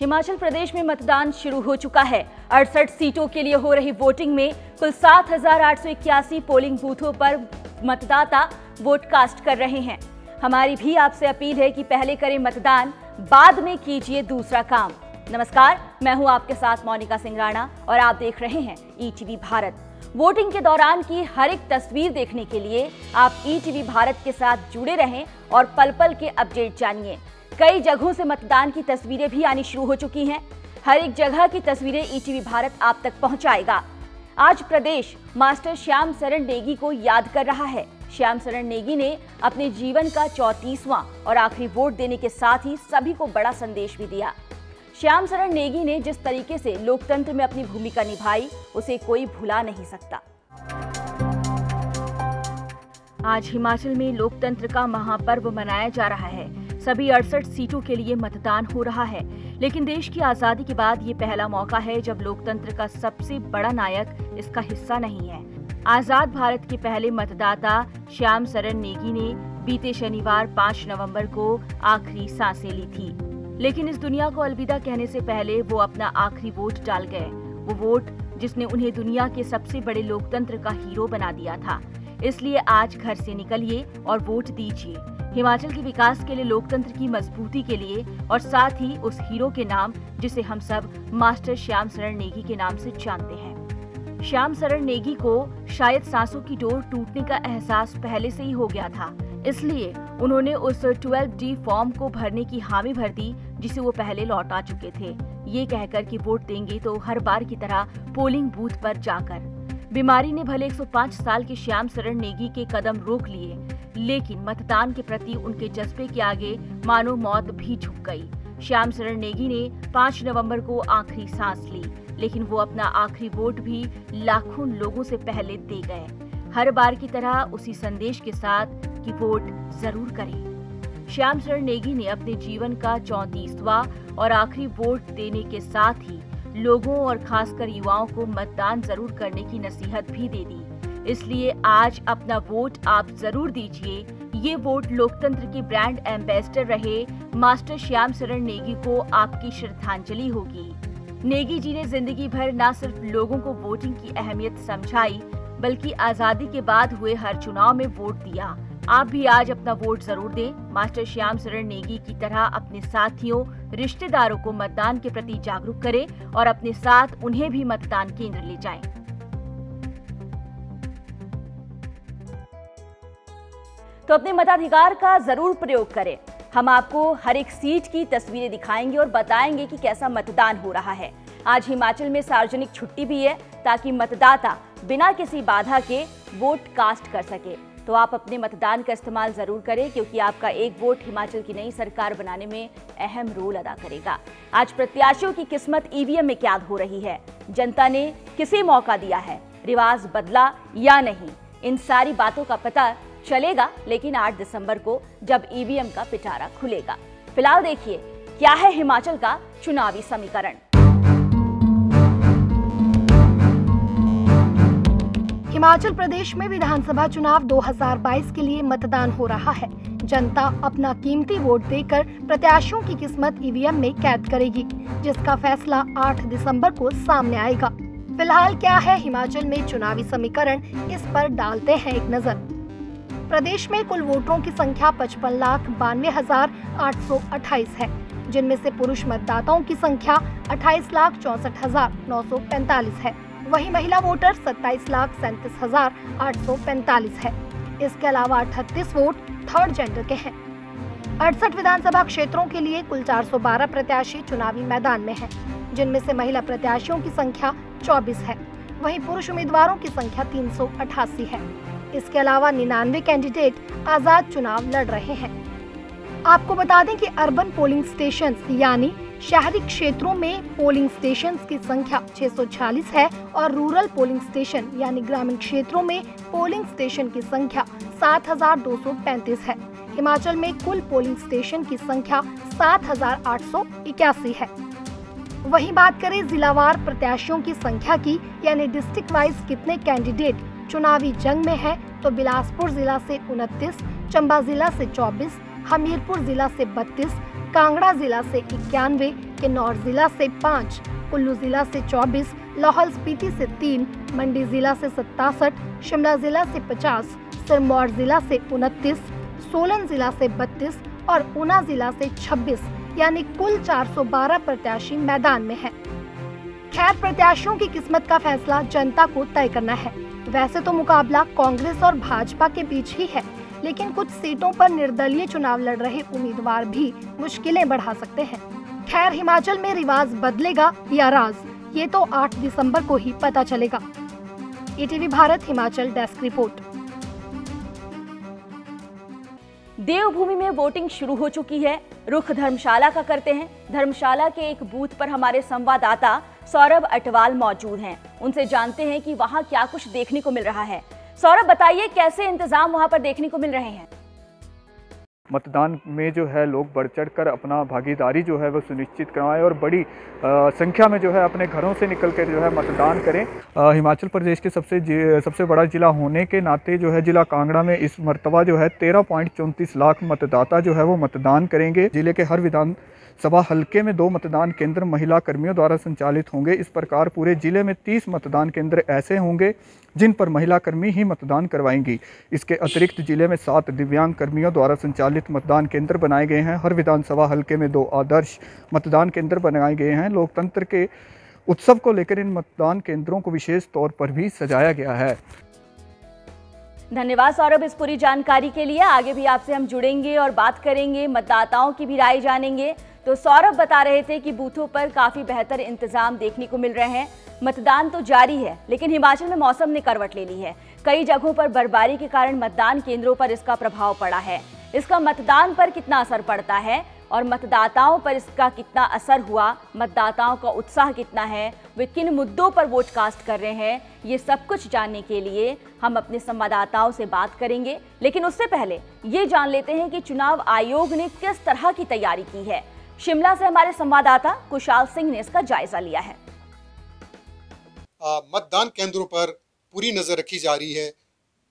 हिमाचल प्रदेश में मतदान शुरू हो चुका है। 68 सीटों के लिए हो रही वोटिंग में कुल 7,881 पोलिंग बूथों पर मतदाता वोट कास्ट कर रहे हैं। हमारी भी आपसे अपील है कि पहले करें मतदान, बाद में कीजिए दूसरा काम। नमस्कार, मैं हूं आपके साथ मोनिका सिंह राणा और आप देख रहे हैं ईटीवी भारत। वोटिंग के दौरान की हर एक तस्वीर देखने के लिए आप ईटीवी भारत के साथ जुड़े रहें और पल पल के अपडेट जानिए। कई जगहों से मतदान की तस्वीरें भी आनी शुरू हो चुकी हैं। हर एक जगह की तस्वीरें ईटीवी भारत आप तक पहुंचाएगा। आज प्रदेश मास्टर श्याम शरण नेगी को याद कर रहा है। श्याम शरण नेगी ने अपने जीवन का 34वां और आखिरी वोट देने के साथ ही सभी को बड़ा संदेश भी दिया। श्याम शरण नेगी ने जिस तरीके से लोकतंत्र में अपनी भूमिका निभाई, उसे कोई भुला नहीं सकता। आज हिमाचल में लोकतंत्र का महापर्व मनाया जा रहा है। सभी 68 सीटों के लिए मतदान हो रहा है, लेकिन देश की आजादी के बाद ये पहला मौका है जब लोकतंत्र का सबसे बड़ा नायक इसका हिस्सा नहीं है। आजाद भारत के पहले मतदाता श्याम शरण नेगी ने बीते शनिवार 5 नवंबर को आखिरी सांसें ली थी, लेकिन इस दुनिया को अलविदा कहने से पहले वो अपना आखिरी वोट डाल गए। वो वोट जिसने उन्हें दुनिया के सबसे बड़े लोकतंत्र का हीरो बना दिया था। इसलिए आज घर से निकलिए और वोट दीजिए। हिमाचल के विकास के लिए, लोकतंत्र की मजबूती के लिए और साथ ही उस हीरो के नाम जिसे हम सब मास्टर श्याम शरण नेगी के नाम से जानते हैं। श्याम शरण नेगी को शायद सांसों की डोर टूटने का एहसास पहले से ही हो गया था, इसलिए उन्होंने उस 12D फॉर्म को भरने की हामी भर दी जिसे वो पहले लौटा चुके थे, ये कहकर कि वोट देंगे तो हर बार की तरह पोलिंग बूथ पर जाकर। बीमारी ने भले 105 साल के श्याम शरण नेगी के कदम रोक लिए, लेकिन मतदान के प्रति उनके जज्बे के आगे मानो मौत भी झुक गई। श्याम शरण नेगी ने 5 नवंबर को आखिरी सांस ली, लेकिन वो अपना आखिरी वोट भी लाखों लोगों से पहले दे गए, हर बार की तरह उसी संदेश के साथ कि वोट जरूर करें। श्याम शरण नेगी ने अपने जीवन का 34वां और आखिरी वोट देने के साथ ही लोगों और खासकर युवाओं को मतदान जरूर करने की नसीहत भी दे दी। इसलिए आज अपना वोट आप जरूर दीजिए। ये वोट लोकतंत्र के ब्रांड एम्बेसडर रहे मास्टर श्याम शरण नेगी को आपकी श्रद्धांजलि होगी। नेगी जी ने जिंदगी भर न सिर्फ लोगों को वोटिंग की अहमियत समझाई, बल्कि आजादी के बाद हुए हर चुनाव में वोट दिया। आप भी आज अपना वोट जरूर दें। मास्टर श्याम शरण नेगी की तरह अपने साथियों, रिश्तेदारों को मतदान के प्रति जागरूक करें और अपने साथ उन्हें भी मतदान केंद्र ले जाएं। तो अपने मताधिकार का जरूर प्रयोग करें। हम आपको हर एक सीट की तस्वीरें दिखाएंगे और बताएंगे कि कैसा मतदान हो रहा है। आज हिमाचल में सार्वजनिक छुट्टी भी है ताकि मतदाता बिना किसी बाधा के वोट कास्ट कर सके। तो आप अपने मतदान का इस्तेमाल जरूर करें, क्योंकि आपका एक वोट हिमाचल की नई सरकार बनाने में अहम रोल अदा करेगा। आज प्रत्याशियों की किस्मत ईवीएम में कैद हो रही है। जनता ने किसे मौका दिया है, रिवाज बदला या नहीं, इन सारी बातों का पता चलेगा लेकिन 8 दिसंबर को जब ईवीएम का पिटारा खुलेगा। फिलहाल देखिए क्या है हिमाचल का चुनावी समीकरण। हिमाचल प्रदेश में विधानसभा चुनाव 2022 के लिए मतदान हो रहा है। जनता अपना कीमती वोट देकर प्रत्याशियों की किस्मत ईवीएम में कैद करेगी, जिसका फैसला 8 दिसंबर को सामने आएगा। फिलहाल क्या है हिमाचल में चुनावी समीकरण, इस पर डालते हैं एक नजर। प्रदेश में कुल वोटरों की संख्या 55,92,828 है, जिनमें से पुरुष मतदाताओं की संख्या 28,64,945 है। वहीं महिला वोटर 27,37,845 है। इसके अलावा 38 वोट थर्ड जेंडर के हैं। 68 विधानसभा क्षेत्रों के लिए कुल 412 प्रत्याशी चुनावी मैदान में हैं, जिनमें से महिला प्रत्याशियों की संख्या 24 है। वहीं पुरुष उम्मीदवारों की संख्या 388 है। इसके अलावा 99 कैंडिडेट आजाद चुनाव लड़ रहे हैं। आपको बता दें कि अर्बन पोलिंग स्टेशन यानी शहरी क्षेत्रों में पोलिंग स्टेशंस की संख्या 646 है और रूरल पोलिंग स्टेशन यानी ग्रामीण क्षेत्रों में पोलिंग स्टेशन की संख्या 7,235 है। हिमाचल में कुल पोलिंग स्टेशन की संख्या 7,881 है। वहीं बात करें जिलावार प्रत्याशियों की संख्या की, यानी डिस्ट्रिक्ट वाइज कितने कैंडिडेट चुनावी जंग में है, तो बिलासपुर जिला से 29, चंबा जिला से 24, हमीरपुर जिला से 32, कांगड़ा जिला से 91, किन्नौर जिला से 5, कुल्लू जिला से 24, लाहौल स्पीति से 3, मंडी जिला से 67, शिमला जिला से 50, सिरमौर जिला से 29, सोलन जिला से 32 और ऊना जिला से 26 यानी कुल 412 प्रत्याशी मैदान में हैं। खैर, प्रत्याशियों की किस्मत का फैसला जनता को तय करना है। वैसे तो मुकाबला कांग्रेस और भाजपा के बीच ही है, लेकिन कुछ सीटों पर निर्दलीय चुनाव लड़ रहे उम्मीदवार भी मुश्किलें बढ़ा सकते हैं। खैर, हिमाचल में रिवाज बदलेगा या राज, ये तो 8 दिसंबर को ही पता चलेगा। ETV Bharat Himachal desk report. देवभूमि में वोटिंग शुरू हो चुकी है। रुख धर्मशाला का करते हैं। धर्मशाला के एक बूथ पर हमारे संवाददाता सौरभ अटवाल मौजूद हैं। उनसे जानते हैं कि वहां क्या कुछ देखने को मिल रहा है। सौरभ, बताइए कैसे इंतजाम वहां पर देखने को मिल रहे हैं? मतदान में जो है लोग बढ़ चढ़ कर अपना भागीदारी जो है वो सुनिश्चित करवाएं और बड़ी संख्या में जो है अपने घरों से निकल कर जो है मतदान करें। हिमाचल प्रदेश के सबसे बड़ा जिला होने के नाते जो है जिला कांगड़ा में इस मर्तबा जो है 13.34 लाख मतदाता जो है वो मतदान करेंगे। जिले के हर विधानसभा हल्के में 2 मतदान केंद्र महिला कर्मियों द्वारा संचालित होंगे। इस प्रकार पूरे जिले में 30 मतदान केंद्र ऐसे होंगे जिन पर महिला कर्मी ही मतदान करवाएंगी। इसके अतिरिक्त जिले में 7 दिव्यांग कर्मियों द्वारा संचालित मतदान केंद्र बनाए गए हैं। हर विधानसभा हल्के में 2 आदर्श मतदान केंद्र बनाए गए हैं। लोकतंत्र के उत्सव को लेकर इन मतदान केंद्रों को विशेष तौर पर भी सजाया गया है। धन्यवाद सौरभ इस पूरी जानकारी के लिए। आगे भी आपसे हम जुड़ेंगे और बात करेंगे, मतदाताओं की भी राय जानेंगे। तो सौरभ बता रहे थे कि बूथों पर काफी बेहतर इंतजाम देखने को मिल रहे हैं। मतदान तो जारी है, लेकिन हिमाचल में मौसम ने करवट ले ली है। कई जगहों पर बर्फबारी के कारण मतदान केंद्रों पर इसका प्रभाव पड़ा है। इसका मतदान पर कितना असर पड़ता है और मतदाताओं पर इसका कितना असर हुआ, मतदाताओं का उत्साह कितना है, वे किन मुद्दों पर वोट कास्ट कर रहे हैं, ये सब कुछ जानने के लिए हम अपने संवाददाताओं से बात करेंगे। लेकिन उससे पहले ये जान लेते हैं कि चुनाव आयोग ने किस तरह की तैयारी की है। शिमला से हमारे संवाददाता कुशाल सिंह ने इसका जायजा लिया है। मतदान केंद्रों पर पूरी नजर रखी जा रही है।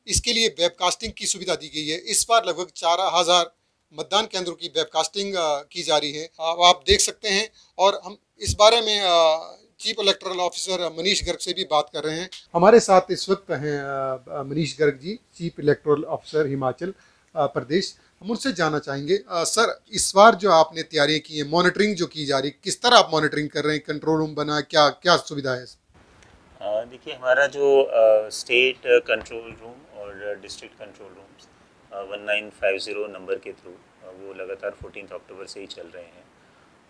इसके लिए वेबकास्टिंग की सुविधा दी गई है। इस बार लगभग 4000 मतदान केंद्रों की वेबकास्टिंग की जा रही है, आप देख सकते हैं। और हम इस बारे में chief electoral officer Manish Garg से भी बात कर रहे हैं। हमारे साथ इस वक्त हैं Manish Garg ji, chief electoral officer Himachal Pradesh. हम उनसे जानना चाहेंगे, सर इस बार जो आपने तैयारियां की है, मॉनिटरिंग जो की जा रही है, किस तरह आप मॉनिटरिंग कर रहे हैं? कंट्रोल रूम बना, क्या क्या सुविधा है? देखिए, हमारा जो स्टेट कंट्रोल रूम और डिस्ट्रिक्ट कंट्रोल रूम्स 1950 नंबर के थ्रू वो लगातार 14 अक्टूबर से ही चल रहे हैं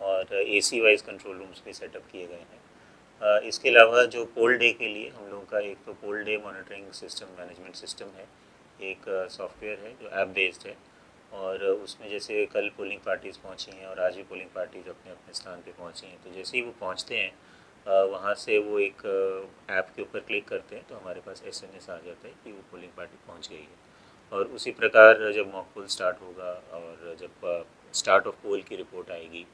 और AC वाइज कंट्रोल रूम्स भी सेटअप किए गए हैं। इसके अलावा जो पोल डे के लिए हम लोगों का एक तो poll day monitoring system, management system है, एक सॉफ्टवेयर है जो ऐप बेस्ड है और उसमें जैसे कल पोलिंग पार्टीज़ पहुँची हैं और आज भी पोलिंग पार्टीज़ अपने अपने स्थान पे पहुँची हैं, तो जैसे ही वो पहुँचते हैं वहाँ से वो एक ऐप के ऊपर क्लिक करते हैं तो हमारे पास SMS आ जाता है कि वो पोलिंग पार्टी पहुँच गई है। और उसी प्रकार जब मॉक पोल स्टार्ट होगा और जब स्टार्ट ऑफ पोल की रिपोर्ट आएगी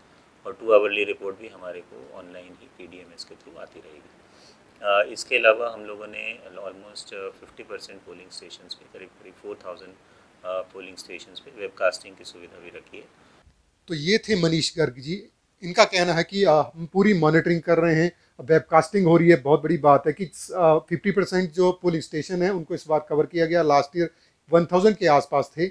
और 2 आवरली रिपोर्ट भी हमारे को ऑनलाइन ही PDMS के थ्रू आती रहेगी। इसके अलावा हम लोगों ने ऑलमोस्ट 50% पोलिंग स्टेशंस पे, करीब 4000 पोलिंग स्टेशंस पे वेबकास्टिंग की सुविधा भी रखी है। तो ये थे मनीष गर्ग जी। इनका कहना है कि हम पूरी मॉनिटरिंग कर रहे हैं, वेबकास्टिंग हो रही है। बहुत बड़ी बात है कि 50% जो पोलिंग स्टेशन है उनको इस बार कवर किया गया। लास्ट ईयर 1000 के आसपास थे।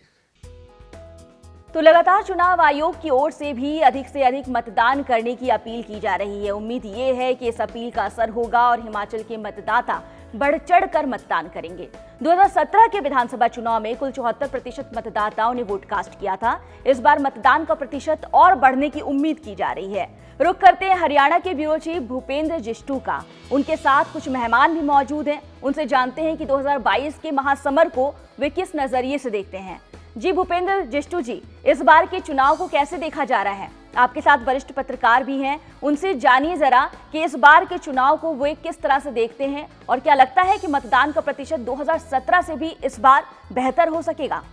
तो लगातार चुनाव आयोग की ओर से भी अधिक से अधिक मतदान करने की अपील की जा रही है। उम्मीद ये है कि इस अपील का असर होगा और हिमाचल के मतदाता बढ़ चढ़ कर मतदान करेंगे। 2017 के विधानसभा चुनाव में कुल 74% मतदाताओं ने वोट कास्ट किया था। इस बार मतदान का प्रतिशत और बढ़ने की उम्मीद की जा रही है। रुक करते हैं हरियाणा के ब्यूरो चीफ भूपेंद्र जिष्टू का। उनके साथ कुछ मेहमान भी मौजूद हैं। उनसे जानते हैं कि 2022 के महासमर को वे किस नजरिए से देखते हैं। जी भूपेंद्र जिष्टू जी, इस बार के चुनाव को कैसे देखा जा रहा है? आपके साथ वरिष्ठ पत्रकार भी हैं, उनसे जानिए जरा कि इस बार के चुनाव को वे किस तरह से देखते हैं और क्या लगता है कि मतदान का प्रतिशत 2017 से भी इस बार बेहतर हो सकेगा?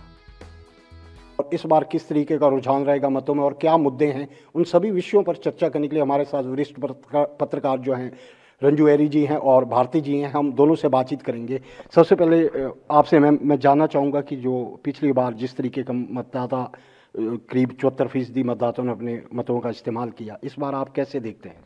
और इस बार किस तरीके का रुझान रहेगा मतों में और क्या मुद्दे हैं, उन सभी विषयों पर चर्चा करने के लिए हमारे साथ वरिष्ठ पत्रकार जो हैं रंजू एरी जी हैं और भारती जी हैं। हम दोनों से बातचीत करेंगे। सबसे पहले आपसे मैं जानना चाहूँगा कि जो पिछली बार जिस तरीके का मतदाता करीब 74% मतदाताओं ने अपने मतों का इस्तेमाल किया। इस बार आप कैसे देखते हैं?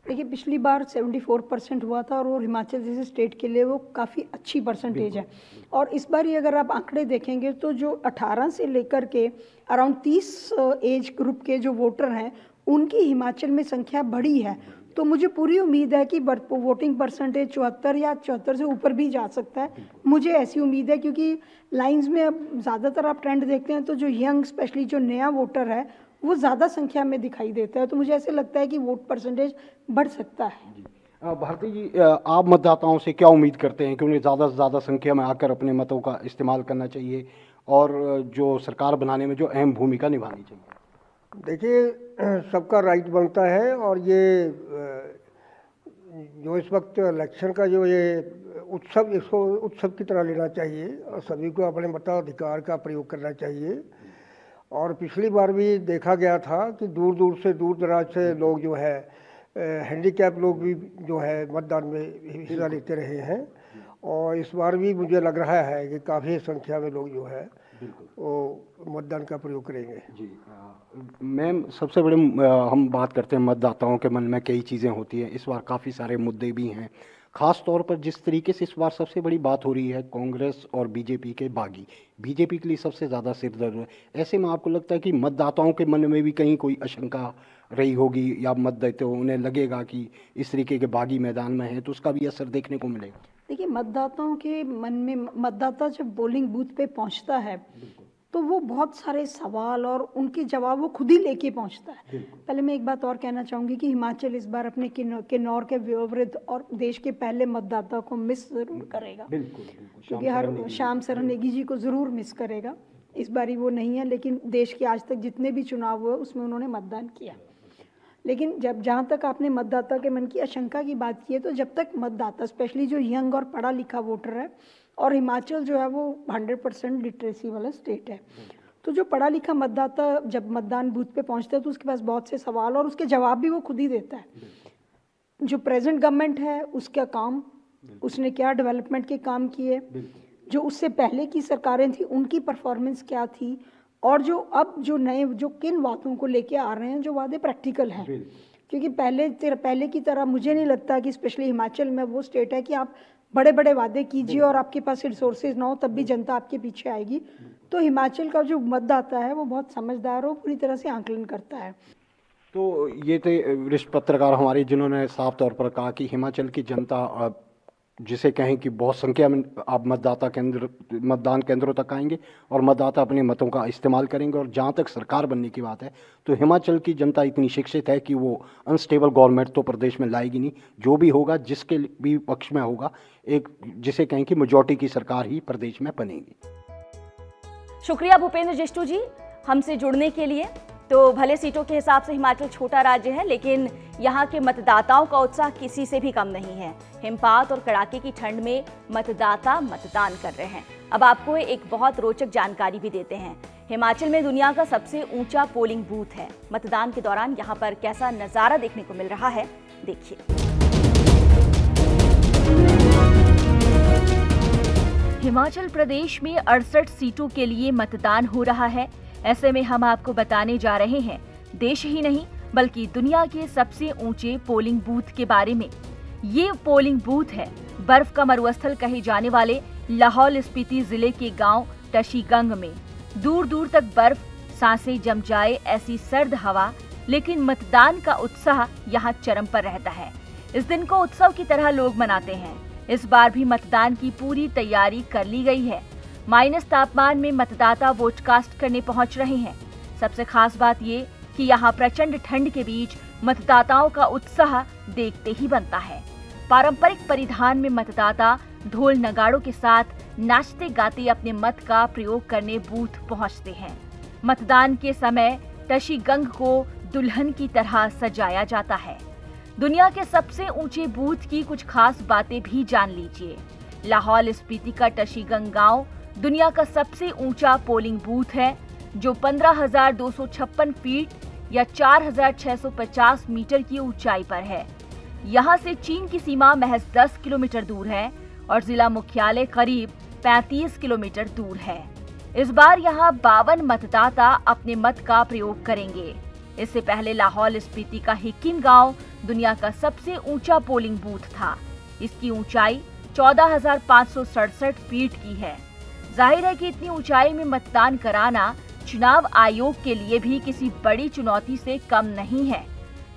देखिए, पिछली बार 74% हुआ था और वो हिमाचल जैसे स्टेट के लिए वो काफ़ी अच्छी परसेंटेज है। और इस बार ही अगर आप आंकड़े देखेंगे तो जो 18 से लेकर के अराउंड 30 एज ग्रुप के जो वोटर हैं उनकी हिमाचल में संख्या बढ़ी है। तो मुझे पूरी उम्मीद है कि वोटिंग परसेंटेज 74 या 74 से ऊपर भी जा सकता है। मुझे ऐसी उम्मीद है क्योंकि लाइंस में अब ज़्यादातर आप ट्रेंड देखते हैं तो जो यंग स्पेशली जो नया वोटर है वो ज़्यादा संख्या में दिखाई देता है। तो मुझे ऐसे लगता है कि वोट परसेंटेज बढ़ सकता है। भारती जी, आप मतदाताओं से क्या उम्मीद करते हैं कि उन्हें ज़्यादा से ज़्यादा संख्या में आकर अपने मतों का इस्तेमाल करना चाहिए और जो सरकार बनाने में जो अहम भूमिका निभानी चाहिए? देखिए, सबका राइट बनता है और ये जो इस वक्त इलेक्शन का जो ये उत्सव, इसको उत्सव की तरह लेना चाहिए और सभी को अपने मताधिकार का प्रयोग करना चाहिए। और पिछली बार भी देखा गया था कि दूर दूर से, दूर दराज से लोग जो है हैंडीकैप लोग भी जो है मतदान में हिस्सा लेते रहे हैं। और इस बार भी मुझे लग रहा है कि काफ़ी संख्या में लोग जो है वो मतदान का प्रयोग करेंगे। जी मैम, सबसे बड़े हम बात करते हैं मतदाताओं के मन में कई चीज़ें होती हैं। इस बार काफ़ी सारे मुद्दे भी हैं, ख़ास तौर पर जिस तरीके से इस बार सबसे बड़ी बात हो रही है कांग्रेस और बीजेपी के बागी। बीजेपी के लिए सबसे ज़्यादा सिरदर्द है। ऐसे में आपको लगता है कि मतदाताओं के मन में भी कहीं कोई आशंका रही होगी या मतदाता उन्हें लगेगा कि इस तरीके के बागी मैदान में हैं तो उसका भी असर देखने को मिलेगा? देखिए, मतदाताओं के मन में, मतदाता जब पोलिंग बूथ पे पहुंचता है तो वो बहुत सारे सवाल और उनके जवाब वो खुद ही लेके पहुंचता है। पहले मैं एक बात और कहना चाहूँगी कि हिमाचल इस बार अपने किन्नौर के वयोवृद्ध और देश के पहले मतदाता को मिस ज़रूर करेगा। क्योंकि हर श्याम सरन नेगी जी को ज़रूर मिस करेगा। इस बारी वो नहीं है, लेकिन देश के आज तक जितने भी चुनाव हुए उसमें उन्होंने मतदान किया। लेकिन जहाँ तक आपने मतदाता के मन की आशंका की बात की है, तो जब तक मतदाता स्पेशली जो यंग और पढ़ा लिखा वोटर है, और हिमाचल जो है वो 100% लिटरेसी वाला स्टेट है, तो जो पढ़ा लिखा मतदाता जब मतदान बूथ पे पहुंचता है तो उसके पास बहुत से सवाल और उसके जवाब भी वो खुद ही देता है। जो प्रेजेंट गवर्नमेंट है उसका काम, उसने क्या डेवलपमेंट के काम किए, जो उससे पहले की सरकारें थी उनकी परफॉर्मेंस क्या थी, और जो अब जो नए जो किन वादों को लेके आ रहे हैं, जो वादे प्रैक्टिकल हैं। क्योंकि पहले की तरह मुझे नहीं लगता कि स्पेशली हिमाचल में वो स्टेट है कि आप बड़े बड़े वादे कीजिए और आपके पास रिसोर्सेज ना हो तब भी जनता आपके पीछे आएगी। तो हिमाचल का जो मतदाता है वो बहुत समझदार हो, पूरी तरह से आंकलन करता है। तो ये थे वरिष्ठ पत्रकार हमारे, जिन्होंने साफ तौर पर कहा कि हिमाचल की जनता, जिसे कहें कि बहुत संख्या में आप मतदान केंद्रों तक आएंगे और मतदाता अपने मतों का इस्तेमाल करेंगे। और जहाँ तक सरकार बनने की बात है तो हिमाचल की जनता इतनी शिक्षित है कि वो अनस्टेबल गवर्नमेंट तो प्रदेश में लाएगी नहीं। जो भी होगा, जिसके भी पक्ष में होगा, एक जिसे कहें कि मेजॉरिटी की सरकार ही प्रदेश में बनेगी। शुक्रिया भूपेंद्र जिष्टू जी हमसे जुड़ने के लिए। तो भले सीटों के हिसाब से हिमाचल छोटा राज्य है, लेकिन यहाँ के मतदाताओं का उत्साह किसी से भी कम नहीं है। हिमपात और कड़ाके की ठंड में मतदाता मतदान कर रहे हैं। अब आपको एक बहुत रोचक जानकारी भी देते हैं। हिमाचल में दुनिया का सबसे ऊंचा पोलिंग बूथ है। मतदान के दौरान यहाँ पर कैसा नजारा देखने को मिल रहा है, देखिए। हिमाचल प्रदेश में 68 सीटों के लिए मतदान हो रहा है। ऐसे में हम आपको बताने जा रहे हैं देश ही नहीं बल्कि दुनिया के सबसे ऊंचे पोलिंग बूथ के बारे में। ये पोलिंग बूथ है बर्फ का मरुस्थल कहे जाने वाले लाहौल स्पीति जिले के गांव टशीगंग में। दूर दूर तक बर्फ, सांसें जम जाए ऐसी सर्द हवा, लेकिन मतदान का उत्साह यहाँ चरम पर रहता है। इस दिन को उत्सव की तरह लोग मनाते हैं। इस बार भी मतदान की पूरी तैयारी कर ली गई है। माइनस तापमान में मतदाता वोट कास्ट करने पहुंच रहे हैं। सबसे खास बात ये कि यहाँ प्रचंड ठंड के बीच मतदाताओं का उत्साह देखते ही बनता है। पारंपरिक परिधान में मतदाता ढोल नगाड़ों के साथ नाचते गाते अपने मत का प्रयोग करने बूथ पहुंचते हैं। मतदान के समय टशीगंग को दुल्हन की तरह सजाया जाता है। दुनिया के सबसे ऊंचे बूथ की कुछ खास बातें भी जान लीजिए। लाहौल स्पीति का टशीगंग गांव दुनिया का सबसे ऊंचा पोलिंग बूथ है, जो 15,256 फीट या 4,650 मीटर की ऊंचाई पर है। यहाँ से चीन की सीमा महज 10 किलोमीटर दूर है और जिला मुख्यालय करीब 35 किलोमीटर दूर है। इस बार यहां 52 मतदाता अपने मत का प्रयोग करेंगे। इससे पहले लाहौल स्पीति का हिक्किम गांव दुनिया का सबसे ऊंचा पोलिंग बूथ था। इसकी ऊंचाई 14,567 फीट की है। जाहिर है कि इतनी ऊंचाई में मतदान कराना चुनाव आयोग के लिए भी किसी बड़ी चुनौती से कम नहीं है।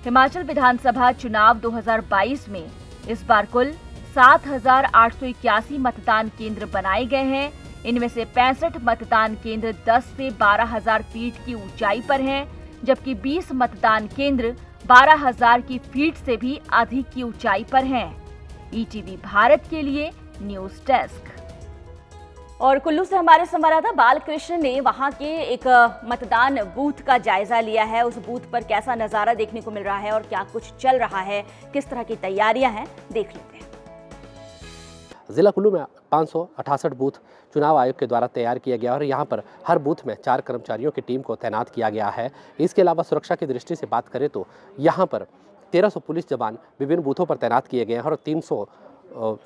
हिमाचल विधानसभा चुनाव 2022 में इस बार कुल 7,881 मतदान केंद्र बनाए गए हैं। इनमें से 65 मतदान केंद्र 10 से 12,000 फीट की ऊंचाई पर हैं, जबकि 20 मतदान केंद्र 12,000 की फीट से भी अधिक की ऊंचाई पर हैं। ईटीवी भारत के लिए न्यूज डेस्क। और कुल्लू से हमारे संवाददाता बालकृष्ण ने वहां के एक मतदान बूथ का जायजा लिया है। उस बूथ पर कैसा नजारा देखने को मिल रहा है और क्या कुछ चल रहा है, किस तरह की तैयारियां हैं, देख लेते हैं। जिला कुल्लू में 568 बूथ चुनाव आयोग के द्वारा तैयार किया गया और यहाँ पर हर बूथ में 4 कर्मचारियों की टीम को तैनात किया गया है। इसके अलावा सुरक्षा की दृष्टि से बात करें तो यहाँ पर 1300 पुलिस जवान विभिन्न बूथों पर तैनात किए गए हैं और 300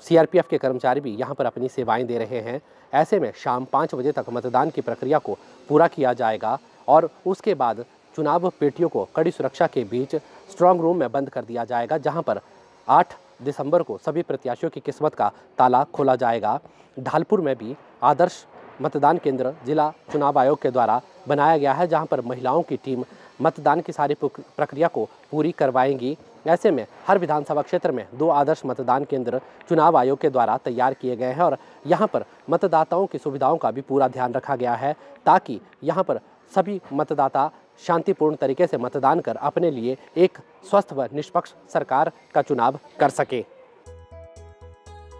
सीआरपीएफ के कर्मचारी भी यहाँ पर अपनी सेवाएं दे रहे हैं। ऐसे में शाम 5 बजे तक मतदान की प्रक्रिया को पूरा किया जाएगा और उसके बाद चुनाव पेटियों को कड़ी सुरक्षा के बीच स्ट्रांग रूम में बंद कर दिया जाएगा, जहाँ पर 8 दिसंबर को सभी प्रत्याशियों की किस्मत का ताला खोला जाएगा। ढालपुर में भी आदर्श मतदान केंद्र जिला चुनाव आयोग के द्वारा बनाया गया है, जहां पर महिलाओं की टीम मतदान की सारी प्रक्रिया को पूरी करवाएंगी। ऐसे में हर विधानसभा क्षेत्र में 2 आदर्श मतदान केंद्र चुनाव आयोग के द्वारा तैयार किए गए हैं और यहां पर मतदाताओं की सुविधाओं का भी पूरा ध्यान रखा गया है, ताकि यहां पर सभी मतदाता शांतिपूर्ण तरीके से मतदान कर अपने लिए एक स्वस्थ व निष्पक्ष सरकार का चुनाव कर सके।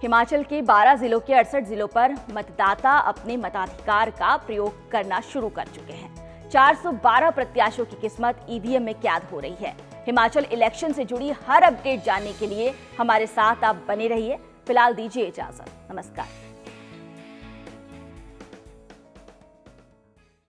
हिमाचल के 12 जिलों के 68 जिलों पर मतदाता अपने मताधिकार का प्रयोग करना शुरू कर चुके हैं। 412 प्रत्याशियों की किस्मत ईवीएम में कैद हो रही है। हिमाचल इलेक्शन से जुड़ी हर अपडेट जानने के लिए हमारे साथ आप बने रहिए। फिलहाल दीजिए इजाजत। नमस्कार।